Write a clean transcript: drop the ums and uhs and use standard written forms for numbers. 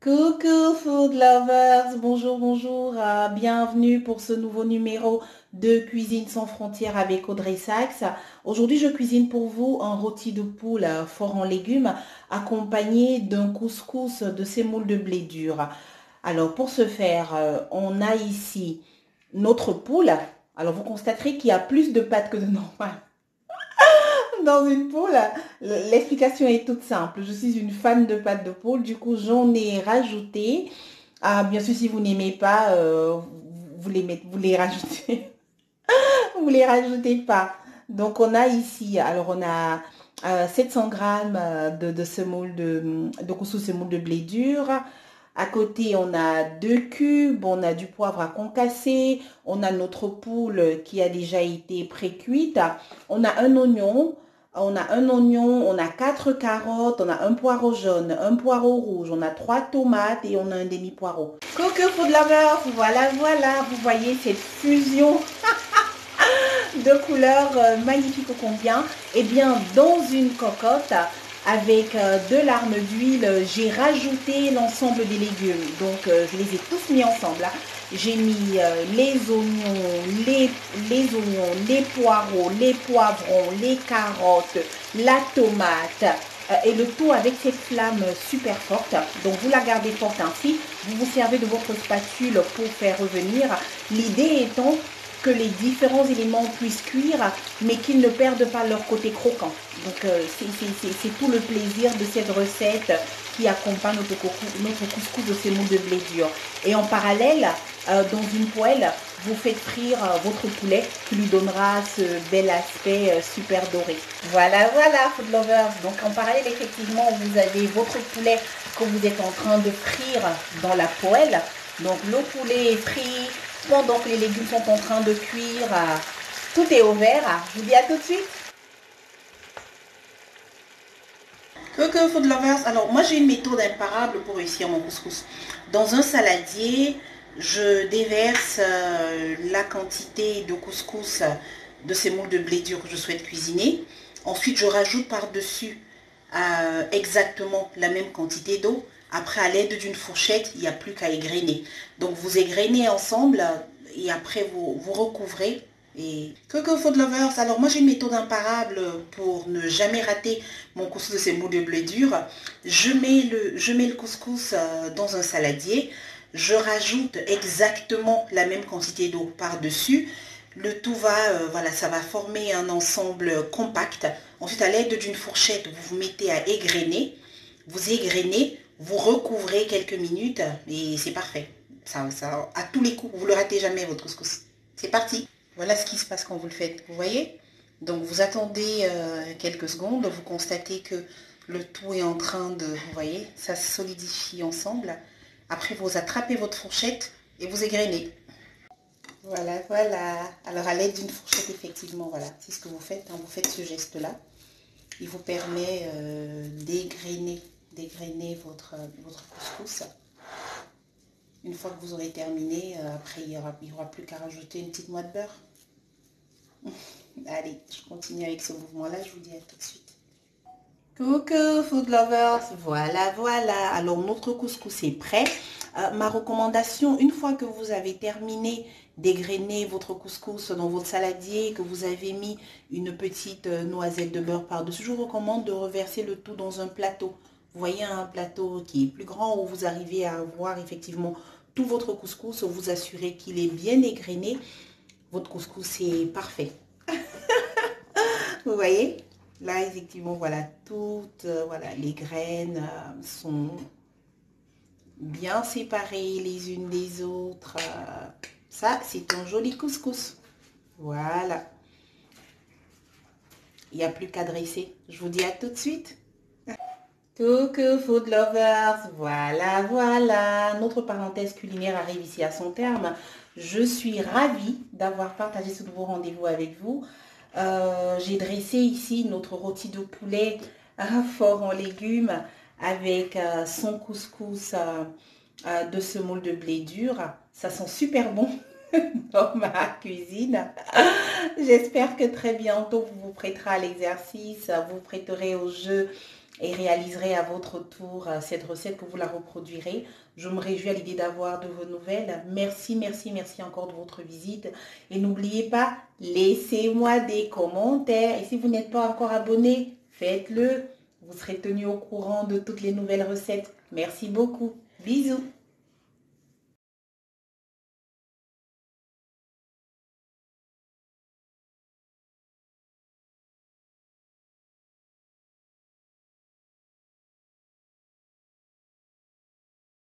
Coucou food lovers, bonjour, bonjour, bienvenue pour ce nouveau numéro de Cuisine sans frontières avec Audrey Sachs. Aujourd'hui, je cuisine pour vous un rôti de poule fort en légumes accompagné d'un couscous de sémoule de blé dur. Alors pour ce faire, on a ici notre poule. Alors vous constaterez qu'il y a plus de pâtes que de normal dans une poule. L'explication est toute simple. Je suis une fan de pâtes de poule, du coup j'en ai rajouté. Ah, bien sûr, si vous n'aimez pas, vous les rajoutez. Vous les rajoutez pas. Donc on a ici, alors on a 700 grammes de semoule de couscous semoule de blé dur. À côté, on a 2 cubes, on a du poivre à concasser, on a notre poule qui a déjà été pré-cuite, on a 4 carottes, on a un poireau jaune, un poireau rouge, on a 3 tomates et on a un demi-poireau. Coucou food lovers, voilà, voilà, vous voyez cette fusion de couleurs magnifiques ô combien. Et bien, dans une cocotte, avec de l'arme d'huile, j'ai rajouté l'ensemble des légumes. Donc, je les ai tous mis ensemble. J'ai mis les oignons, les poireaux, les poivrons, les carottes, la tomate. Et le tout avec cette flamme super forte. Donc, vous la gardez forte ainsi. Vous vous servez de votre spatule pour faire revenir. L'idée étant que les différents éléments puissent cuire, mais qu'ils ne perdent pas leur côté croquant. Donc, c'est tout le plaisir de cette recette qui accompagne notre couscous de semoule de blé dur. Et en parallèle, dans une poêle, vous faites frire votre poulet qui lui donnera ce bel aspect super doré. Voilà, voilà, food lovers. Donc, en parallèle, effectivement, vous avez votre poulet que vous êtes en train de frire dans la poêle. Donc, le poulet est frit. Pendant que les légumes sont en train de cuire, tout est au vert. Je vous dis à tout de suite. Coucou food lovers. Alors moi j'ai une méthode imparable pour réussir mon couscous. Dans un saladier, je déverse la quantité de couscous de semoule de blé dur que je souhaite cuisiner. Ensuite je rajoute par-dessus exactement la même quantité d'eau. Après, à l'aide d'une fourchette, il n'y a plus qu'à égrener. Donc, vous égrenez ensemble et après, vous recouvrez. Et coucou food lovers, alors moi j'ai une méthode imparable pour ne jamais rater mon couscous de semoule de blé dur. Je mets le couscous dans un saladier. Je rajoute exactement la même quantité d'eau par-dessus. Le tout va, voilà, ça va former un ensemble compact. Ensuite, à l'aide d'une fourchette, vous vous mettez à égrener. Vous égrenez, vous recouvrez quelques minutes et c'est parfait. Ça, à tous les coups, vous ne le ratez jamais votre couscous. C'est parti. Voilà ce qui se passe quand vous le faites, vous voyez? Donc vous attendez quelques secondes, vous constatez que le tout est en train de, vous voyez, ça se solidifie ensemble. Après, vous attrapez votre fourchette et vous égrenez. Voilà, voilà. Alors à l'aide d'une fourchette, effectivement, voilà, c'est ce que vous faites. Hein, vous faites ce geste-là. Il vous permet dégrainer votre couscous. Une fois que vous aurez terminé, après il n'y aura plus qu'à rajouter une petite noix de beurre. Allez, je continue avec ce mouvement-là, je vous dis à tout de suite. Coucou food lovers, voilà, voilà. Alors notre couscous est prêt. Ma recommandation, une fois que vous avez terminé dégrainer votre couscous dans votre saladier, que vous avez mis une petite noisette de beurre par-dessus, je vous recommande de reverser le tout dans un plateau. Vous voyez un plateau qui est plus grand où vous arrivez à avoir effectivement tout votre couscous, vous assurez qu'il est bien dégrainé. Votre couscous est parfait. Vous voyez? Là, effectivement, voilà, toutes voilà, les graines sont bien séparées les unes des autres. Ça, c'est un joli couscous. Voilà. Il n'y a plus qu'à dresser. Je vous dis à tout de suite. Coucou food lovers, voilà, voilà. Notre parenthèse culinaire arrive ici à son terme. Je suis ravie d'avoir partagé ce nouveau rendez-vous avec vous. J'ai dressé ici notre rôti de poulet fort en légumes avec son couscous de semoule de blé dur. Ça sent super bon dans ma cuisine. J'espère que très bientôt vous vous prêterez à l'exercice, vous vous prêterez au jeu et réaliserez à votre tour cette recette, que vous la reproduirez. Je me réjouis à l'idée d'avoir de vos nouvelles. Merci, merci, merci encore de votre visite. Et n'oubliez pas, laissez-moi des commentaires. Et si vous n'êtes pas encore abonné, faites-le. Vous serez tenu au courant de toutes les nouvelles recettes. Merci beaucoup. Bisous.